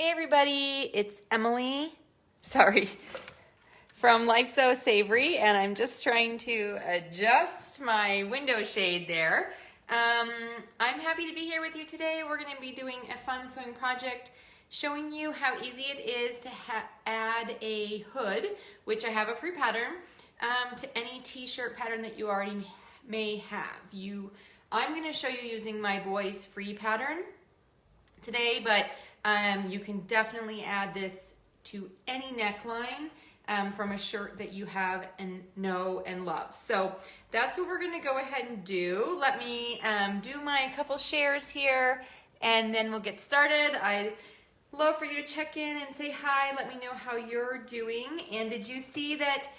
Hey everybody, it's Emily, from Life Sew Savory, and I'm just trying to adjust my window shade there. I'm happy to be here with you today. We're going to be doing a fun sewing project showing you how easy it is to add a hood, which I have a free pattern, to any t-shirt pattern that you already may have. I'm going to show you using my boys' free pattern today, but you can definitely add this to any neckline from a shirt that you have and know and love. So that's what we're going to go ahead and do. Let me do my couple shares here and then we'll get started. I'd love for you to check in and say hi. Let me know how you're doing. And did you see that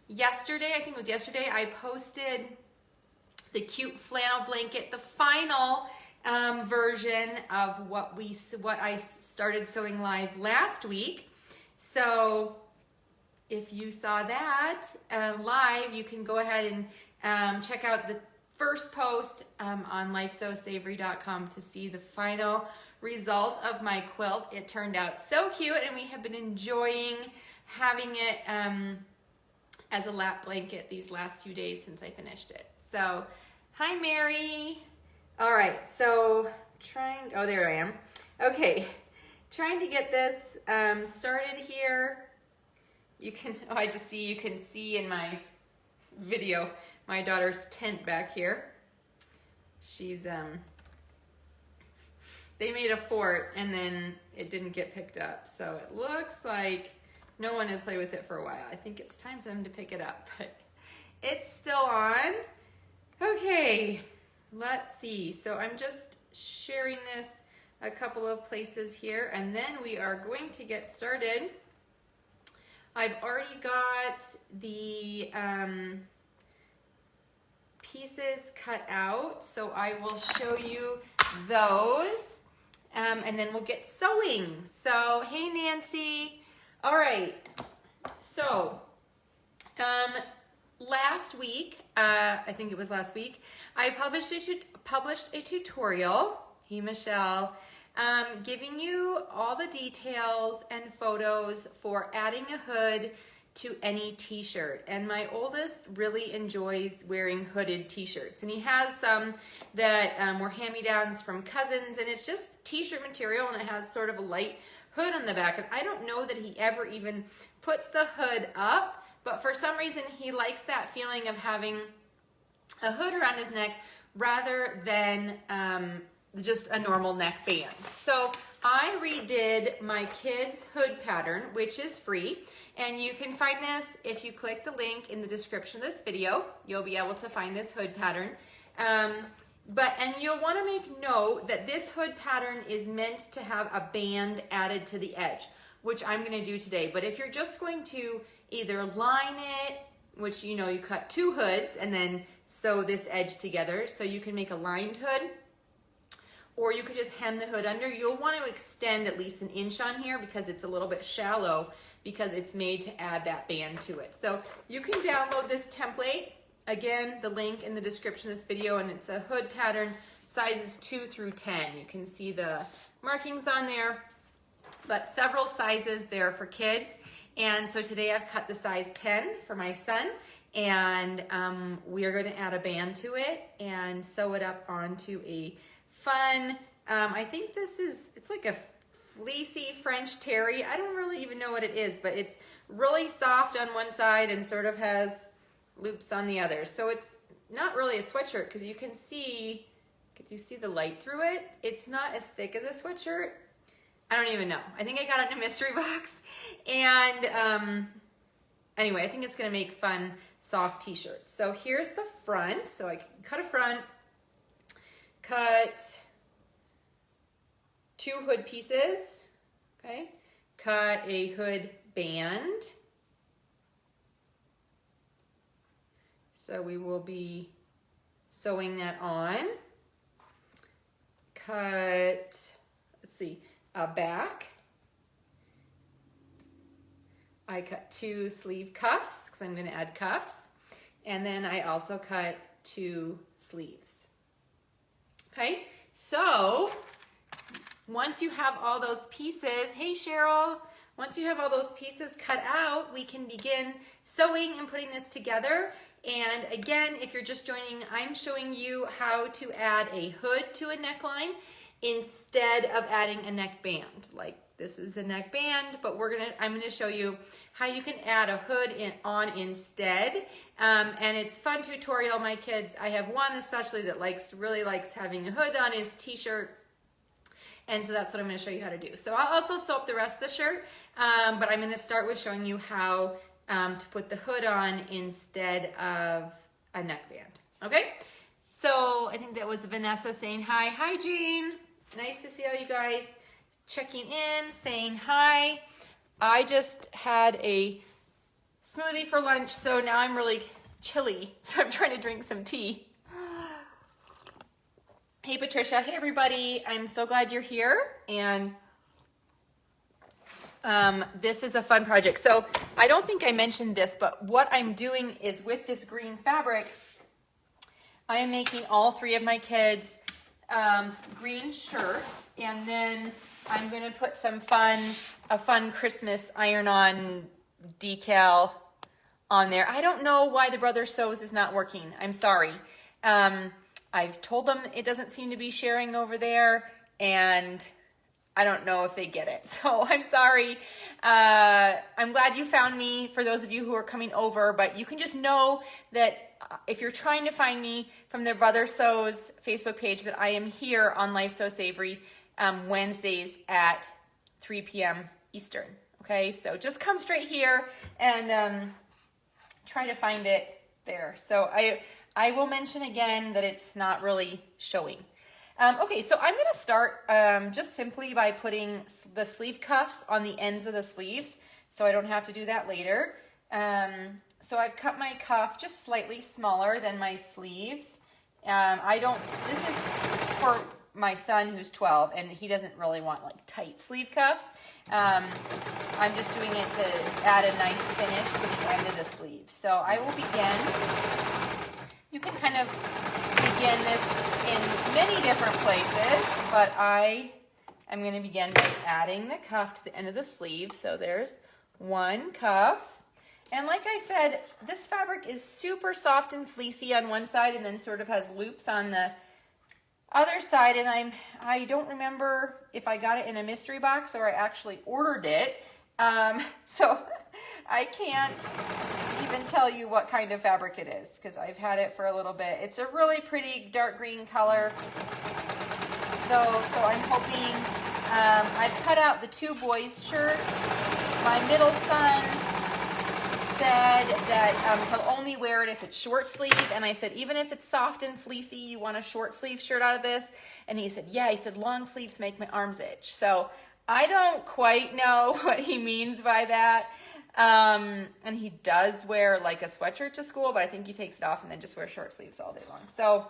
yesterday, I think it was yesterday, I posted the cute flannel blanket, the final version of what I started sewing live last week. So if you saw that live, you can go ahead and check out the first post on lifesewsavory.com to see the final result of my quilt. It turned out so cute, and we have been enjoying having it as a lap blanket these last few days since I finished it. So, hi Mary. All right, so oh, there I am. Okay, trying to get this started here. You can see in my video, my daughter's tent back here. She's, they made a fort and then it didn't get picked up. So it looks like no one has played with it for a while. I think it's time for them to pick it up, but it's still on. Okay. Let's see, so I'm just sharing this a couple of places here and then we are going to get started. I've already got the pieces cut out, so I will show you those and then we'll get sewing. So, hey Nancy. All right, so last week, I think it was last week, I published a tutorial, hey Michelle, giving you all the details and photos for adding a hood to any t-shirt. And my oldest really enjoys wearing hooded t-shirts. And he has some that were hand-me-downs from cousins, and it's just t-shirt material and it has sort of a light hood on the back. And I don't know that he ever even puts the hood up, but for some reason he likes that feeling of having a hood around his neck rather than just a normal neck band. So I redid my kids' hood pattern, which is free, and you can find this if you click the link in the description of this video. You'll be able to find this hood pattern. And you'll want to make note that this hood pattern is meant to have a band added to the edge, which I'm going to do today. But if you're just going to either line it, which you cut two hoods and then sew this edge together, so you can make a lined hood, or you could just hem the hood under. You'll want to extend at least 1 inch on here because it's a little bit shallow because it's made to add that band to it. So you can download this template. Again, the link in the description of this video, and it's a hood pattern, sizes 2 through 10. You can see the markings on there, but several sizes there for kids. And so today I've cut the size 10 for my son, and we are going to add a band to it and sew it up onto a fun, I think it's like a fleecy French terry. I don't really even know what it is, but it's really soft on one side and sort of has loops on the other. So it's not really a sweatshirt because you can see, could you see the light through it? It's not as thick as a sweatshirt. I don't even know. I think I got it in a mystery box. And anyway, I think it's going to make fun, soft t-shirts. So here's the front. So I cut a front, cut 2 hood pieces, okay? Cut a hood band. So we will be sewing that on. Cut, let's see, a back. I cut 2 sleeve cuffs because I'm going to add cuffs. And then I also cut 2 sleeves. Okay, so once you have all those pieces, hey Cheryl, once you have all those pieces cut out, we can begin sewing and putting this together. And again, if you're just joining, I'm showing you how to add a hood to a neckline instead of adding a neckband. Like this is the neckband, but I'm gonna show you how you can add a hood on instead. And it's fun tutorial. My kids, I have one especially that really likes having a hood on his t-shirt. And so that's what I'm going to show you how to do. So I'll also sew up the rest of the shirt, but I'm going to start with showing you how to put the hood on instead of a neckband. Okay? So I think that was Vanessa saying hi. Hi, Jean. Nice to see all you guys checking in, saying hi. I just had a smoothie for lunch, so now I'm really chilly, so I'm trying to drink some tea. Hey Patricia, hey everybody, I'm so glad you're here, and this is a fun project. So I don't think I mentioned this, but what I'm doing is with this green fabric, I am making all three of my kids green shirts, and then I'm gonna put a fun Christmas iron-on decal on there. I don't know why the Brother Sews is not working. I'm sorry. I've told them it doesn't seem to be sharing over there, and I don't know if they get it. So I'm sorry. I'm glad you found me, for those of you who are coming over, but you can just know that if you're trying to find me from the Brother Sews Facebook page, that I am here on Life Sew Savory Wednesdays at 3 p.m. Eastern. Okay, so just come straight here and try to find it there. So I will mention again that it's not really showing. Okay, so I'm going to start just simply by putting the sleeve cuffs on the ends of the sleeves, so I don't have to do that later. So I've cut my cuff just slightly smaller than my sleeves. This is for my son who's 12, and he doesn't really want like tight sleeve cuffs. I'm just doing it to add a nice finish to the end of the sleeve. So I will begin. You can kind of begin this in many different places, but I am going to begin by adding the cuff to the end of the sleeve. So there's one cuff. And like I said, this fabric is super soft and fleecy on one side and then sort of has loops on the other side. And I don't remember if I got it in a mystery box or I actually ordered it. So I can't even tell you what kind of fabric it is because I've had it for a little bit. It's a really pretty dark green color though, so I'm hoping, I've cut out the two boys' shirts. My middle son said that he'll only wear it if it's short sleeve, and I said even if it's soft and fleecy, you want a short sleeve shirt out of this? And he said, yeah, he said long sleeves make my arms itch. So I don't quite know what he means by that. And he does wear like a sweatshirt to school, but I think he takes it off and then just wears short sleeves all day long. So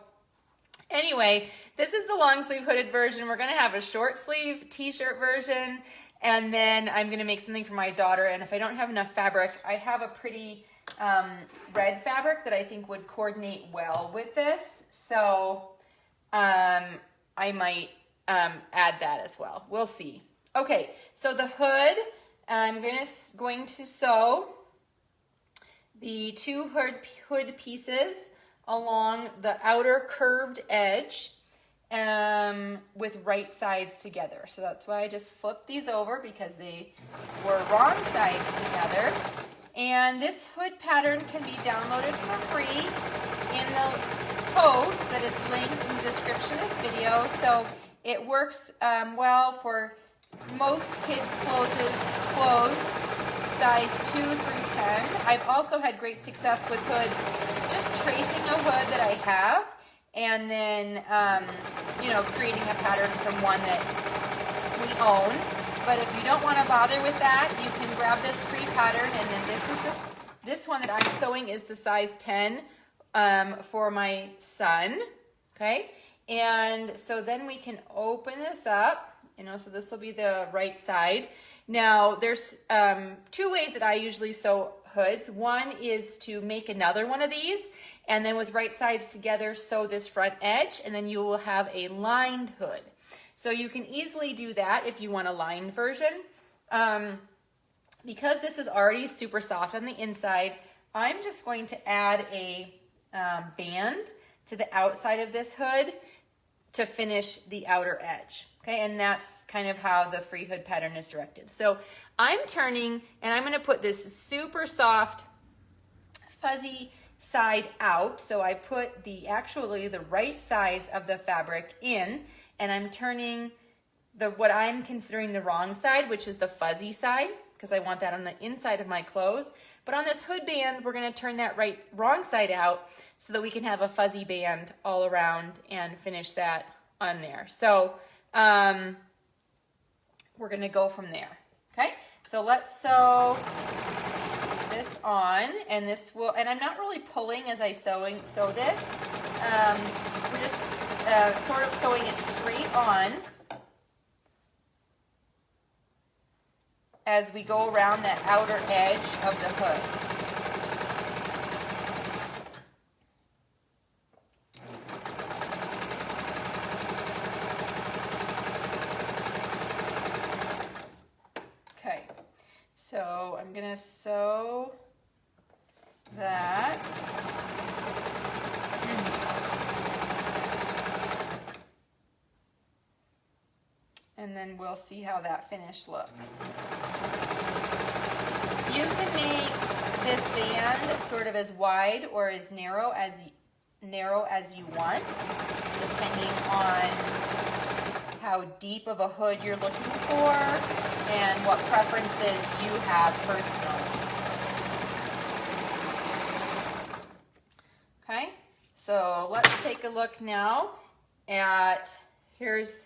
anyway, this is the long sleeve hooded version. We're going to have a short sleeve t-shirt version, and then I'm going to make something for my daughter. And if I don't have enough fabric, I have a pretty red fabric that I think would coordinate well with this. So I might add that as well. We'll see. Okay, so the hood, I'm going to sew the two hood pieces along the outer curved edge with right sides together. So that's why I just flipped these over, because they were wrong sides together. And this hood pattern can be downloaded for free in the post that is linked in the description of this video. So it works well for most kids' clothes, size 2 through 10. I've also had great success with hoods, just tracing a hood that I have, and then, creating a pattern from one that we own. But if you don't want to bother with that, you can grab this free pattern, and then this one that I'm sewing is the size 10 for my son, okay? And so then we can open this up. So this will be the right side. Now, there's two ways that I usually sew hoods. One is to make another one of these, and then with right sides together, sew this front edge, and then you will have a lined hood. So you can easily do that if you want a lined version. Because this is already super soft on the inside, I'm just going to add a band to the outside of this hood to finish the outer edge. Okay, and that's kind of how the free hood pattern is directed. So I'm turning and I'm going to put this super soft fuzzy side out. So I put actually the right size of the fabric in, and I'm turning what I'm considering the wrong side, which is the fuzzy side, because I want that on the inside of my clothes. But on this hood band, we're going to turn that wrong side out so that we can have a fuzzy band all around and finish that on there. So we're going to go from there. Okay, so let's sew this on, and and I'm not really pulling as I sew this. We're just sort of sewing it straight on as we go around that outer edge of the hood. Okay, so I'm going to sew that. And then we'll see how that finish looks. You can make this band sort of as wide or as narrow as you want, depending on how deep of a hood you're looking for and what preferences you have personally. Okay, so let's take a look now at, here's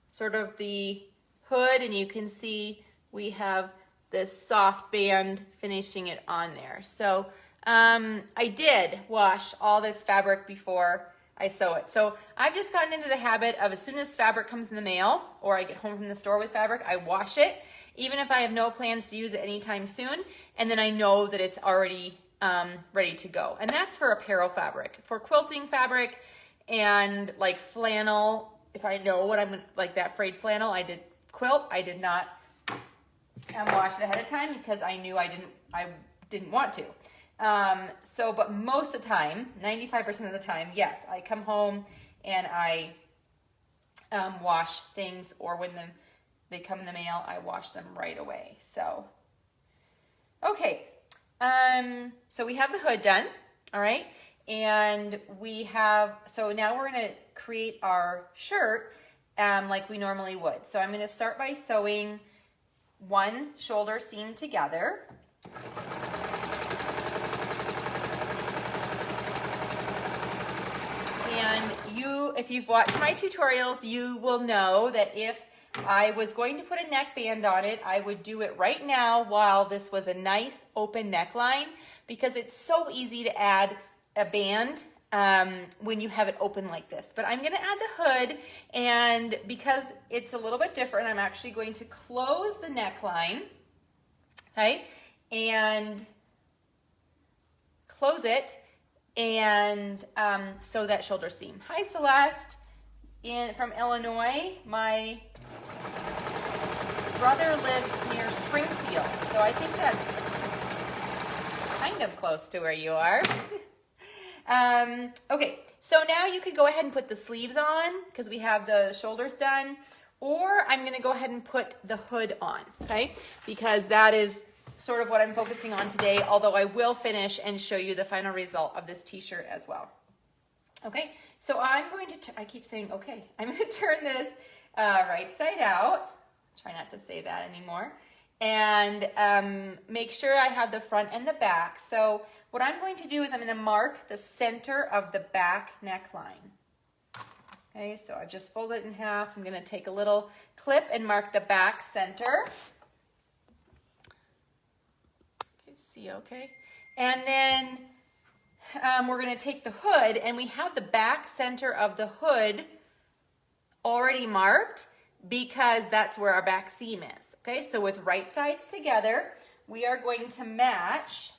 sort of the hood, and you can see we have this soft band finishing it on there. So I did wash all this fabric before I sew it. So I've just gotten into the habit of, as soon as fabric comes in the mail or I get home from the store with fabric, I wash it, even if I have no plans to use it anytime soon, and then I know that it's already ready to go. And that's for apparel fabric. For quilting fabric and like flannel, if I know what I'm like, that frayed flannel I did quilt, I did not wash it ahead of time because I knew I didn't want to. But most of the time, 95% of the time, yes, I come home and I wash things, or when they come in the mail, I wash them right away. So, okay, so we have the hood done, all right, and so now we're going to create our shirt like we normally would. So I'm going to start by sewing one shoulder seam together. And if you've watched my tutorials, you will know that if I was going to put a neckband on it, I would do it right now while this was a nice open neckline, because it's so easy to add a band when you have it open like this. But I'm going to add the hood, and because it's a little bit different, I'm actually going to close the neckline, okay, and close it and sew that shoulder seam. Hi, Celeste from Illinois. My brother lives near Springfield, so I think that's kind of close to where you are. Okay, so now you could go ahead and put the sleeves on because we have the shoulders done, or I'm going to go ahead and put the hood on, okay, because that is sort of what I'm focusing on today, although I will finish and show you the final result of this t-shirt as well. Okay, so I'm going to, I keep saying okay, I'm going to turn this right side out, try not to say that anymore, and make sure I have the front and the back. So what I'm going to do is I'm going to mark the center of the back neckline. Okay, so I've just folded it in half. I'm going to take a little clip and mark the back center. Okay, see, okay. And then we're going to take the hood, and we have the back center of the hood already marked because that's where our back seam is. Okay, so with right sides together, we are going to match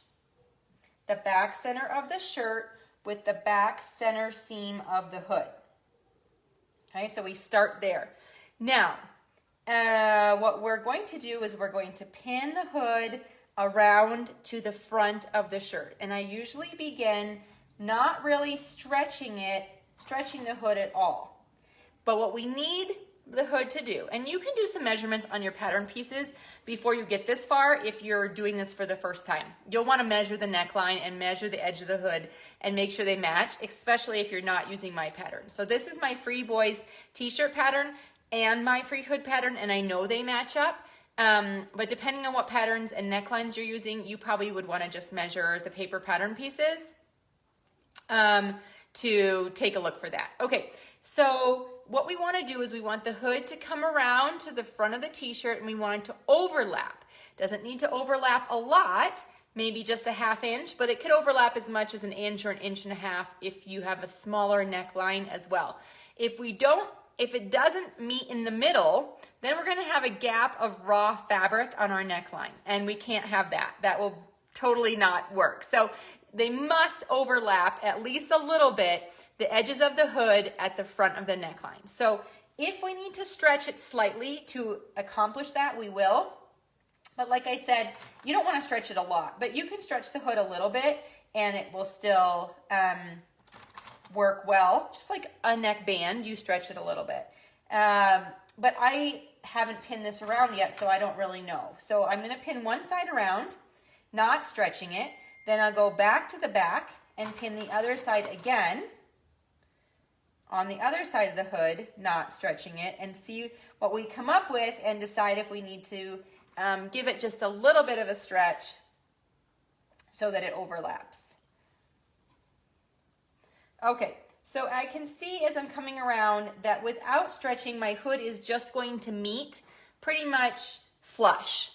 the back center of the shirt with the back center seam of the hood. Okay, so we start there. Now, what we're going to do is we're going to pin the hood around to the front of the shirt. And I usually begin not really stretching the hood at all. But what we need the hood to do, and you can do some measurements on your pattern pieces before you get this far if you're doing this for the first time. You'll want to measure the neckline and measure the edge of the hood and make sure they match, especially if you're not using my pattern. So this is my Free Boys t-shirt pattern and my Free Hood pattern, and I know they match up. But depending on what patterns and necklines you're using, you probably would want to just measure the paper pattern pieces to take a look for that. Okay, so what we want to do is we want the hood to come around to the front of the t-shirt, and we want it to overlap. Doesn't need to overlap a lot, maybe just a ½ inch, but it could overlap as much as an inch or an inch and a half if you have a smaller neckline as well. If it doesn't meet in the middle, then we're going to have a gap of raw fabric on our neckline, and we can't have that. That will totally not work. So they must overlap at least a little bit the edges of the hood at the front of the neckline. So if we need to stretch it slightly to accomplish that, we will. But like I said, you don't want to stretch it a lot, but you can stretch the hood a little bit and it will still work well. Just like a neckband, you stretch it a little bit. But I haven't pinned this around yet, so I don't really know. So I'm going to pin one side around, not stretching it. Then I'll go back to the back and pin the other side again on the other side of the hood, not stretching it, and see what we come up with and decide if we need to give it just a little bit of a stretch so that it overlaps. Okay, so I can see as I'm coming around that without stretching, my hood is just going to meet pretty much flush.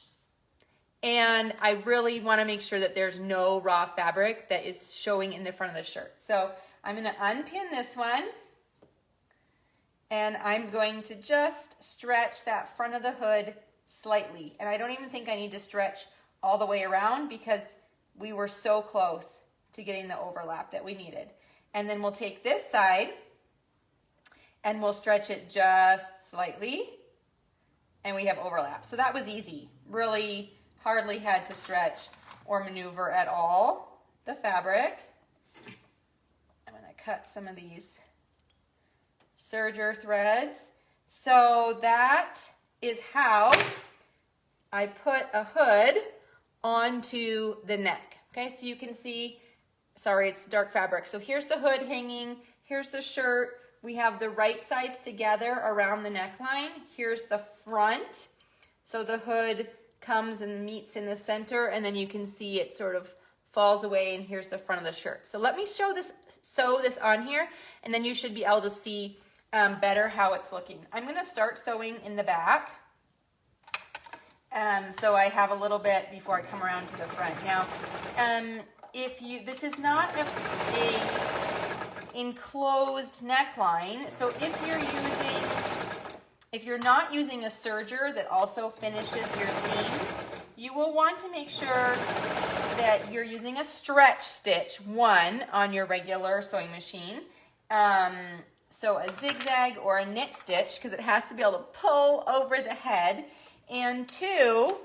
And I really want to make sure that there's no raw fabric that is showing in the front of the shirt. So I'm going to unpin this one, and I'm going to just stretch that front of the hood slightly. And I don't even think I need to stretch all the way around because we were so close to getting the overlap that we needed. And then we'll take this side and we'll stretch it just slightly, and we have overlap. So that was easy. Really hardly had to stretch or maneuver at all the fabric. I'm going to cut some of these serger threads. So that is how I put a hood onto the neck. Okay, so you can see, sorry, it's dark fabric. So here's the hood hanging, here's the shirt. We have the right sides together around the neckline. Here's the front. So the hood comes and meets in the center, and then you can see it sort of falls away, and here's the front of the shirt. So let me sew this on here, and then you should be able to see better how it's looking. I'm going to start sewing in the back. So I have a little bit before I come around to the front. Now, this is not a enclosed neckline, so if you're not using a serger that also finishes your seams, you will want to make sure that you're using a stretch stitch, one, on your regular sewing machine. So a zigzag or a knit stitch, because it has to be able to pull over the head. And two,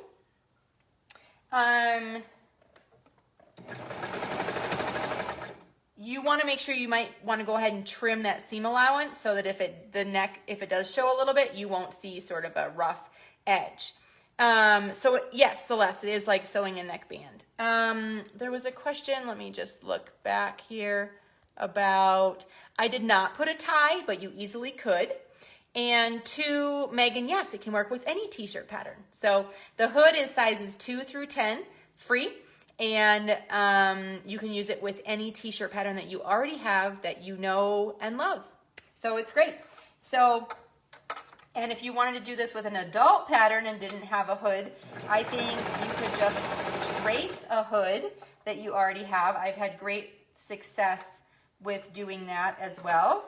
you want to make sure you might want to go ahead and trim that seam allowance so that if it does show a little bit, you won't see sort of a rough edge. So yes, Celeste, it is like sewing a neckband. There was a question, let me just look back here, about, I did not put a tie, but you easily could. And two, Megan, yes, it can work with any t-shirt pattern. So the hood is sizes 2 through 10, free. And you can use it with any t-shirt pattern that you already have that you know and love. So it's great. So, and if you wanted to do this with an adult pattern and didn't have a hood, I think you could just trace a hood that you already have. I've had great success with doing that as well.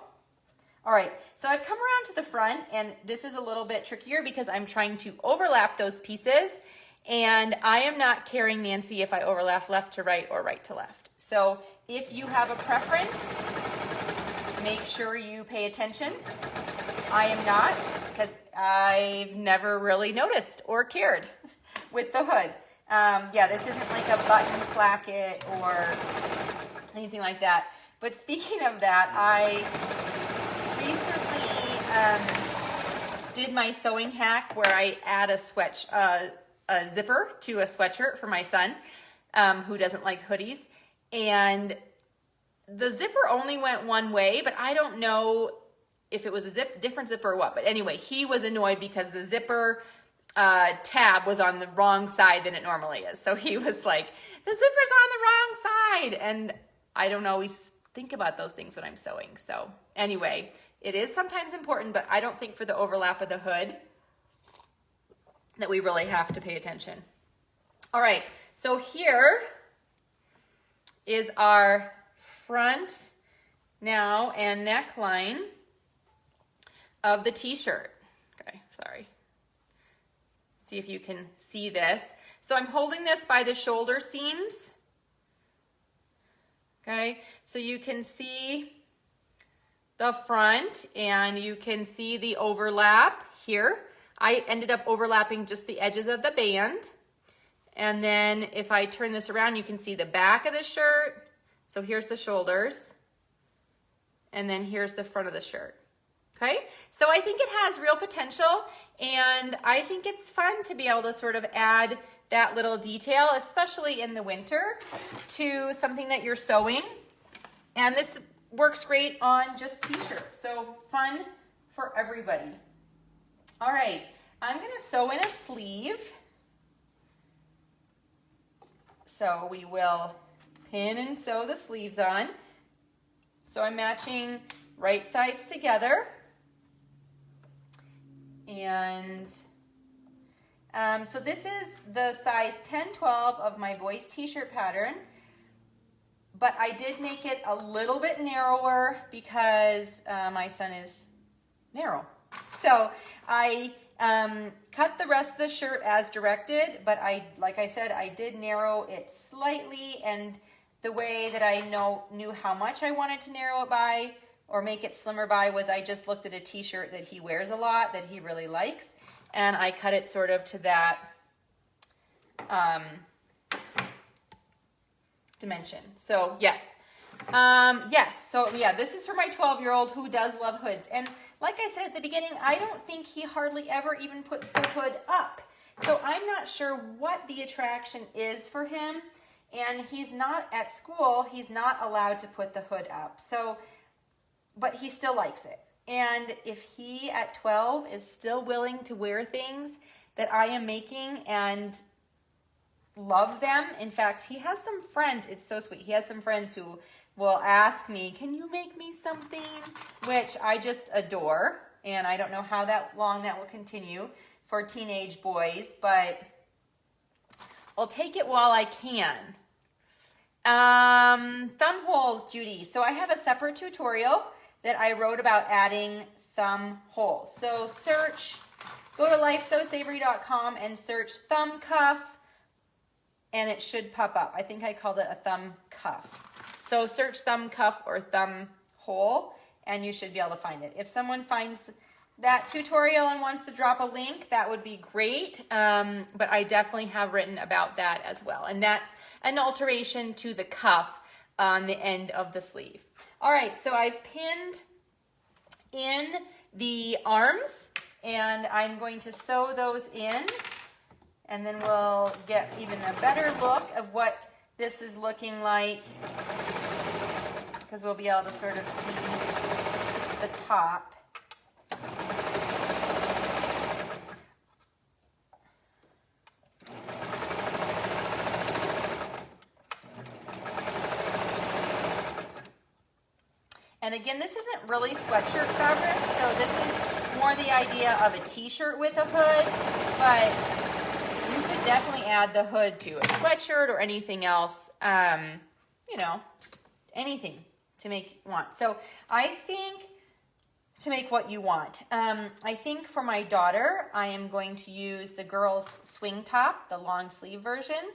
All right, so I've come around to the front, and this is a little bit trickier because I'm trying to overlap those pieces. And I am not caring, Nancy, if I overlap left to right or right to left. So if you have a preference, make sure you pay attention. I am not, because I've never really noticed or cared with the hood. Yeah, this isn't like a button placket or anything like that. But speaking of that, I recently did my sewing hack where I add a zipper to a sweatshirt for my son, who doesn't like hoodies. And the zipper only went one way, but I don't know if it was a different zipper or what. But anyway, he was annoyed because the zipper tab was on the wrong side than it normally is. So he was like, the zipper's on the wrong side. And I don't always think about those things when I'm sewing. So anyway, it is sometimes important, but I don't think for the overlap of the hood that we really have to pay attention. All right, so here is our front now and neckline of the t-shirt. Okay, sorry. See if you can see this. So I'm holding this by the shoulder seams. Okay, so you can see the front and you can see the overlap here. I ended up overlapping just the edges of the band. And then if I turn this around, you can see the back of the shirt. So here's the shoulders. And then here's the front of the shirt. Okay, so I think it has real potential, and I think it's fun to be able to sort of add that little detail, especially in the winter, to something that you're sewing. And this works great on just t-shirts, so fun for everybody. All right, I'm gonna sew in a sleeve. So we will pin and sew the sleeves on. So I'm matching right sides together. And so this is the size 10-12 of my boys t-shirt pattern, but I did make it a little bit narrower because my son is narrow. So I cut the rest of the shirt as directed, but like I said, I did narrow it slightly, and the way that I knew how much I wanted to narrow it by or make it slimmer by was I just looked at a t-shirt that he wears a lot that he really likes, and I cut it sort of to that dimension. So yes. So yeah, this is for my 12-year-old who does love hoods. And like I said at the beginning, I don't think he hardly ever even puts the hood up. So I'm not sure what the attraction is for him. And he's not at school, he's not allowed to put the hood up. So, but he still likes it. And if he at 12 is still willing to wear things that I am making and love them. In fact, he has some friends, it's so sweet. He has some friends who will ask me, can you make me something? Which I just adore. And I don't know how long that will continue for teenage boys, but I'll take it while I can. Thumb holes, Judy. So I have a separate tutorial that I wrote about adding thumb holes. So go to lifesewsavory.com and search thumb cuff, and it should pop up. I think I called it a thumb cuff. So search thumb cuff or thumb hole, and you should be able to find it. If someone finds that tutorial and wants to drop a link, that would be great. But I definitely have written about that as well. And that's an alteration to the cuff on the end of the sleeve. All right, so I've pinned in the arms, and I'm going to sew those in, and then we'll get even a better look of what this is looking like, because we'll be able to sort of see the top. And again, this isn't really sweatshirt fabric, so this is more the idea of a t-shirt with a hood, but you could definitely add the hood to a sweatshirt or anything else, you know, anything to make you want. So I think to make what you want. I think for my daughter, I am going to use the girls' swing top, the long sleeve version.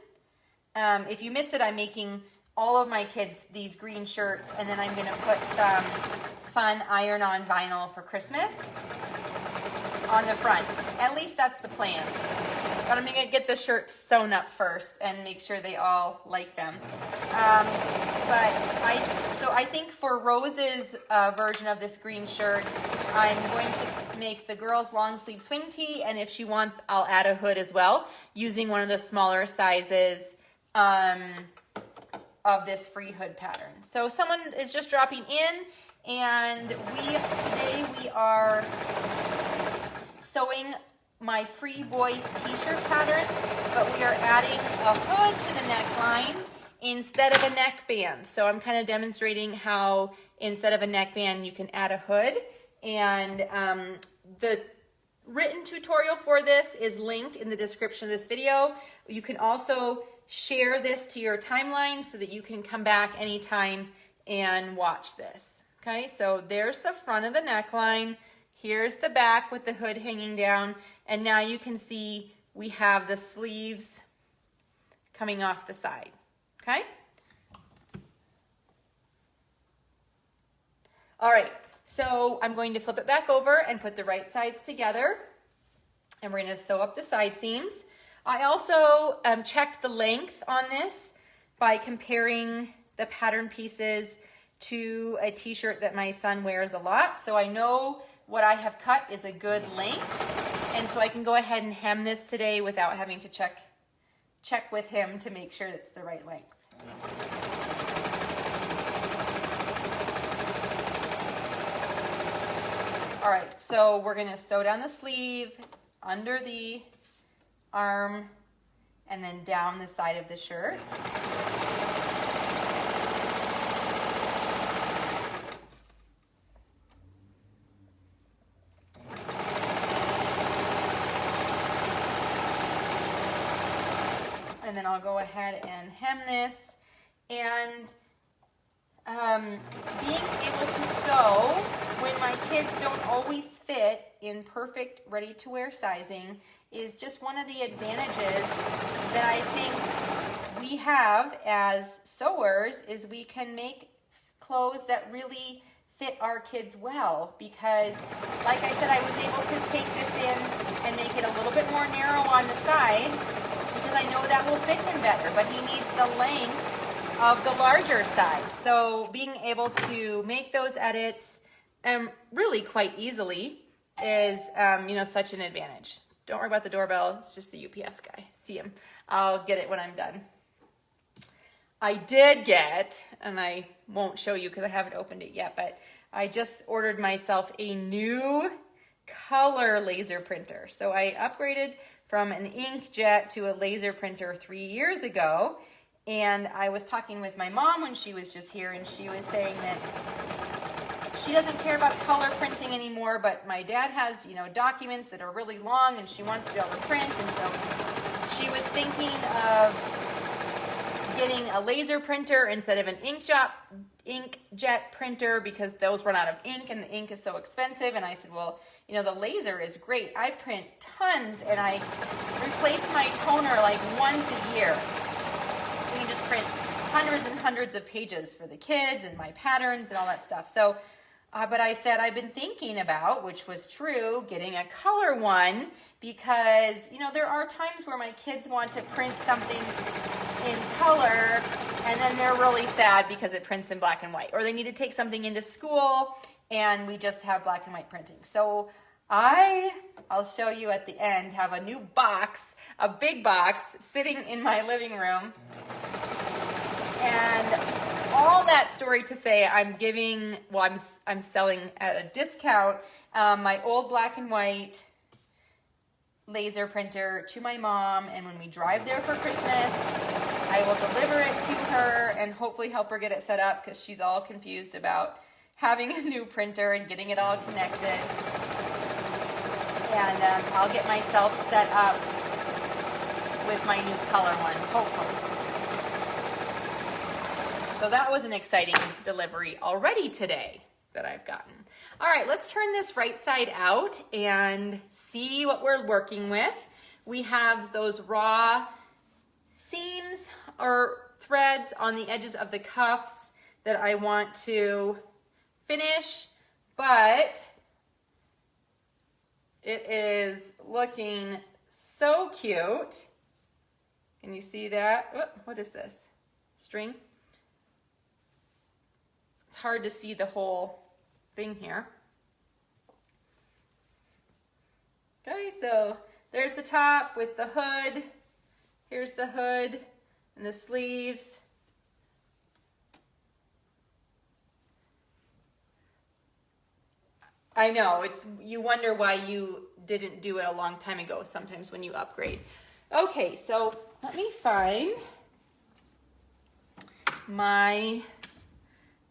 If you missed it, I'm making all of my kids these green shirts, and then I'm going to put some fun iron-on vinyl for Christmas. on the front. At least that's the plan. But I'm gonna get the shirts sewn up first and make sure they all like them. So I think for Rose's version of this green shirt, I'm going to make the girls long sleeve swing tee, and if she wants, I'll add a hood as well, using one of the smaller sizes of this free hood pattern. So someone is just dropping in, and today we are sewing my free boys t-shirt pattern, but we are adding a hood to the neckline instead of a neckband. So I'm kind of demonstrating how instead of a neckband you can add a hood, and the written tutorial for this is linked in the description of this video. You can also share this to your timeline so that you can come back anytime and watch this. Okay, so there's the front of the neckline. Here's the back with the hood hanging down, and now you can see we have the sleeves coming off the side, okay? All right, so I'm going to flip it back over and put the right sides together, and we're gonna sew up the side seams. I also checked the length on this by comparing the pattern pieces to a t-shirt that my son wears a lot, so I know what I have cut is a good length, and so I can go ahead and hem this today without having to check with him to make sure it's the right length. All right, so we're gonna sew down the sleeve, under the arm, and then down the side of the shirt. And then I'll go ahead and hem this. And being able to sew when my kids don't always fit in perfect ready-to-wear sizing is just one of the advantages that I think we have as sewers, is we can make clothes that really fit our kids well, because like I said, I was able to take this in and make it a little bit more narrow on the sides because I know that will fit him better, but he needs the length of the larger size. So being able to make those edits really quite easily is such an advantage. Don't worry about the doorbell, it's just the UPS guy. See him. I'll get it when I'm done. I did get, and I won't show you because I haven't opened it yet, but I just ordered myself a new color laser printer. So I upgraded from an inkjet to a laser printer 3 years ago, and I was talking with my mom when she was just here, and she was saying that she doesn't care about color printing anymore, but my dad has, documents that are really long and she wants to be able to print, and so she was thinking of getting a laser printer instead of an inkjet printer because those run out of ink and the ink is so expensive. And I said, well, the laser is great. I print tons and I replace my toner like once a year. We can just print hundreds and hundreds of pages for the kids and my patterns and all that stuff. So, but I said I've been thinking about, which was true, getting a color one because, there are times where my kids want to print something in color and then they're really sad because it prints in black and white, or they need to take something into school and we just have black and white printing. So I'll show you at the end, have a new box, a big box sitting in my living room. And all that story to say, I'm selling at a discount my old black and white laser printer to my mom, and when we drive there for Christmas, I will deliver it to her and hopefully help her get it set up because she's all confused about having a new printer and getting it all connected. And I'll get myself set up with my new color one, hopefully. So that was an exciting delivery already today that I've gotten. All right, let's turn this right side out and see what we're working with. We have those raw seams or threads on the edges of the cuffs that I want to finish, but It is looking so cute. Can you see that? Oh, what is this? String? It's hard to see the whole thing here. Okay, so there's the top with the hood. Here's the hood and the sleeves. I know, you wonder why you didn't do it a long time ago sometimes when you upgrade. Okay, so let me find my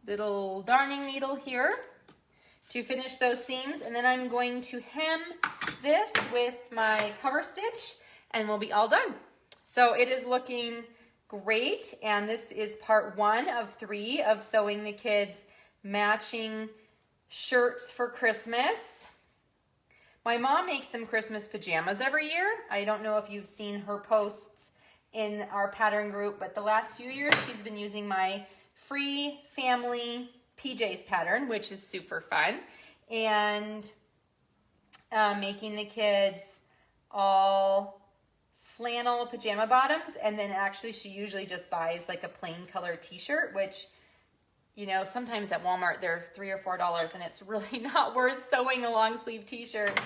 little darning needle here to finish those seams, and then I'm going to hem this with my cover stitch and we'll be all done. So it is looking great, and this is part 1 of 3 of sewing the kids matching shirts for Christmas. My mom makes them Christmas pajamas every year. I don't know if you've seen her posts in our pattern group, but the last few years she's been using my free family PJs pattern, which is super fun, and making the kids all flannel pajama bottoms, and then actually she usually just buys like a plain color t-shirt, which, you know, sometimes at Walmart they're $3 or $4 and it's really not worth sewing a long sleeve t-shirt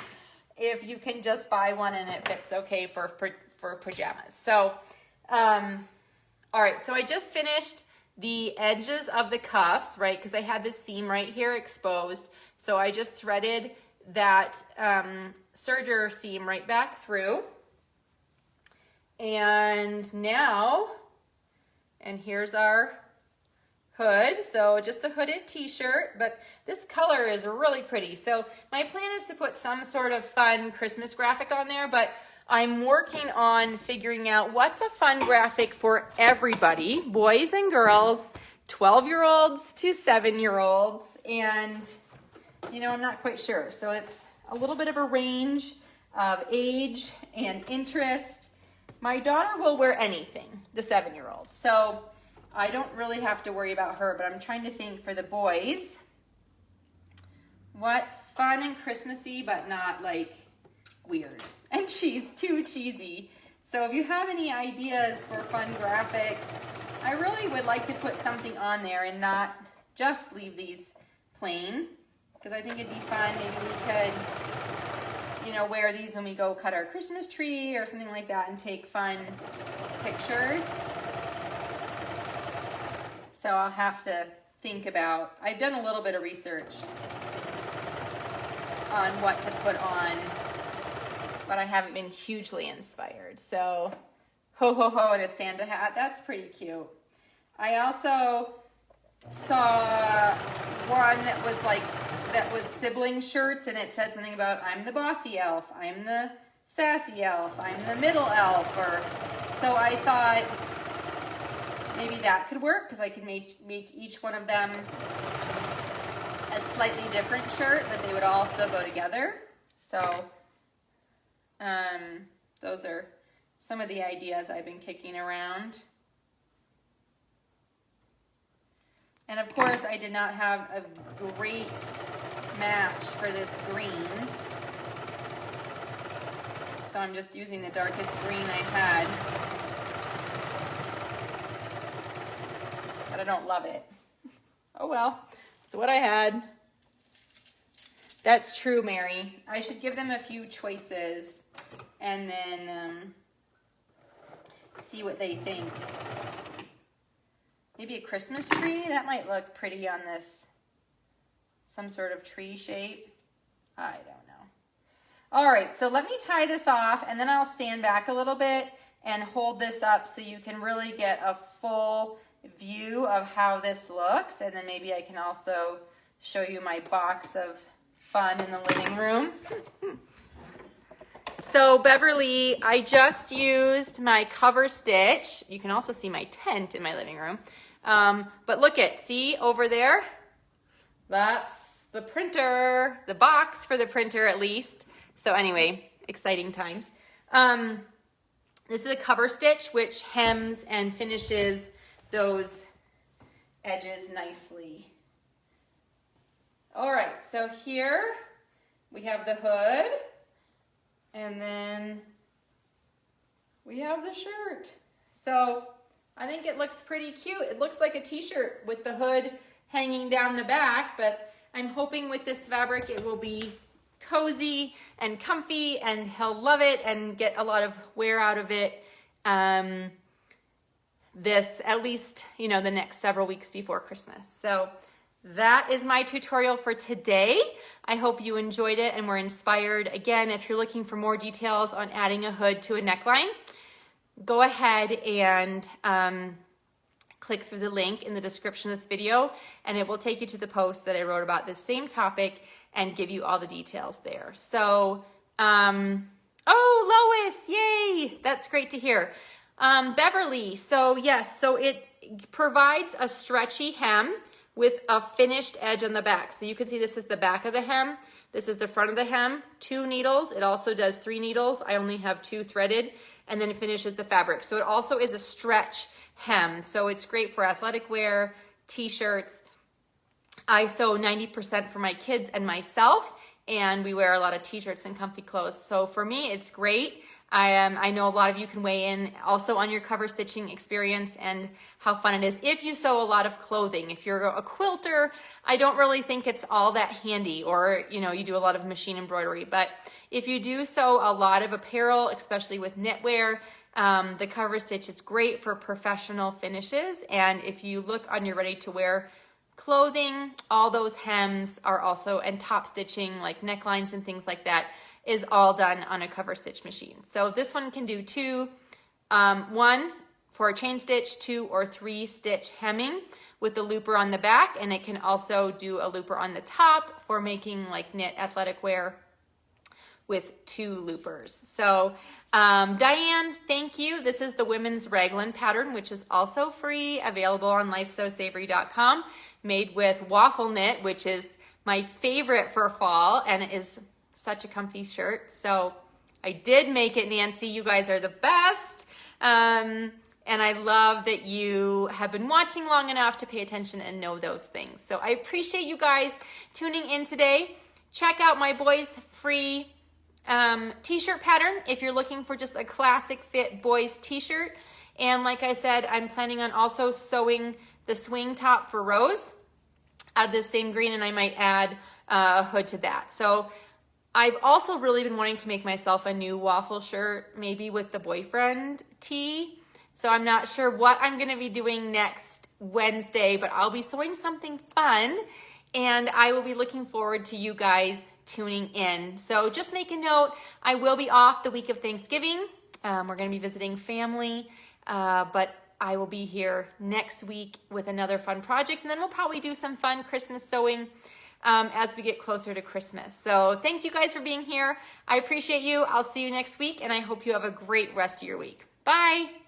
if you can just buy one and it fits okay for pajamas. So, all right, so I just finished the edges of the cuffs, right, because I had this seam right here exposed. So I just threaded that serger seam right back through. And now, and here's our hood. So just a hooded t-shirt, but this color is really pretty. So my plan is to put some sort of fun Christmas graphic on there, but I'm working on figuring out what's a fun graphic for everybody, boys and girls, 12-year-olds to 7-year-olds, and, you know, I'm not quite sure. So it's a little bit of a range of age and interest. My daughter will wear anything, the 7-year-old, so I don't really have to worry about her, but I'm trying to think for the boys, what's fun and Christmassy, but not like weird and too cheesy. So if you have any ideas for fun graphics, I really would like to put something on there and not just leave these plain, because I think it'd be fun. Maybe we could, you know, wear these when we go cut our Christmas tree or something like that and take fun pictures. So I'll have to think about, I've done a little bit of research on what to put on, but I haven't been hugely inspired. So, ho ho ho, and a Santa hat, that's pretty cute. I also saw one that was sibling shirts, and it said something about, I'm the bossy elf, I'm the sassy elf, I'm the middle elf, or, so I thought maybe that could work, because I could make each one of them a slightly different shirt, but they would all still go together. So those are some of the ideas I've been kicking around. And of course, I did not have a great match for this green, so I'm just using the darkest green I had, but I don't love it. Oh well, it's what I had. That's true, Mary. I should give them a few choices and then see what they think. Maybe a Christmas tree? That might look pretty on this, some sort of tree shape. I don't know. All right, so let me tie this off, and then I'll stand back a little bit and hold this up so you can really get a full view of how this looks, and then maybe I can also show you my box of fun in the living room. So Beverly, I just used my cover stitch. You can also see my tent in my living room. But look see over there? That's the printer, the box for the printer at least. So anyway, exciting times. This is a cover stitch which hems and finishes those edges nicely. All right, so here we have the hood. And then we have the shirt. So I think it looks pretty cute. It looks like a t-shirt with the hood hanging down the back, but I'm hoping with this fabric it will be cozy and comfy and he'll love it and get a lot of wear out of it. This at least, you know, the next several weeks before Christmas. So that is my tutorial for today. I hope you enjoyed it and were inspired. Again, if you're looking for more details on adding a hood to a neckline, go ahead and click through the link in the description of this video and it will take you to the post that I wrote about this same topic and give you all the details there. So, oh, Lois, yay! That's great to hear. Beverly, so yes, so it provides a stretchy hem with a finished edge on the back. So you can see this is the back of the hem. This is the front of the hem, 2 needles. It also does 3 needles. I only have 2 threaded, and then it finishes the fabric. So it also is a stretch hem. So it's great for athletic wear, t-shirts. I sew 90% for my kids and myself, and we wear a lot of t-shirts and comfy clothes. So for me, it's great. I know a lot of you can weigh in also on your cover stitching experience and how fun it is. If you sew a lot of clothing, if you're a quilter, I don't really think it's all that handy, or you know, you do a lot of machine embroidery. But if you do sew a lot of apparel, especially with knitwear, the cover stitch is great for professional finishes. And if you look on your ready to wear clothing, all those hems are also, and top stitching like necklines and things like that, is all done on a cover stitch machine. So this one can do 2, 1 for a chain stitch, 2 or 3 stitch hemming with the looper on the back, and it can also do a looper on the top for making like knit athletic wear with 2 loopers. So Diane, thank you. This is the women's raglan pattern, which is also free, available on lifesewsavory.com, made with waffle knit, which is my favorite for fall, and it is such a comfy shirt. So I did make it, Nancy. You guys are the best. And I love that you have been watching long enough to pay attention and know those things. So I appreciate you guys tuning in today. Check out my boys' free t-shirt pattern if you're looking for just a classic fit boys t-shirt. And like I said, I'm planning on also sewing the swing top for Rose out of the same green, and I might add a hood to that. So I've also really been wanting to make myself a new waffle shirt, maybe with the boyfriend tee. So I'm not sure what I'm gonna be doing next Wednesday, but I'll be sewing something fun, and I will be looking forward to you guys tuning in. So just make a note, I will be off the week of Thanksgiving. We're gonna be visiting family, but I will be here next week with another fun project, and then we'll probably do some fun Christmas sewing as we get closer to Christmas. So thank you guys for being here. I appreciate you. I'll see you next week, and I hope you have a great rest of your week. Bye.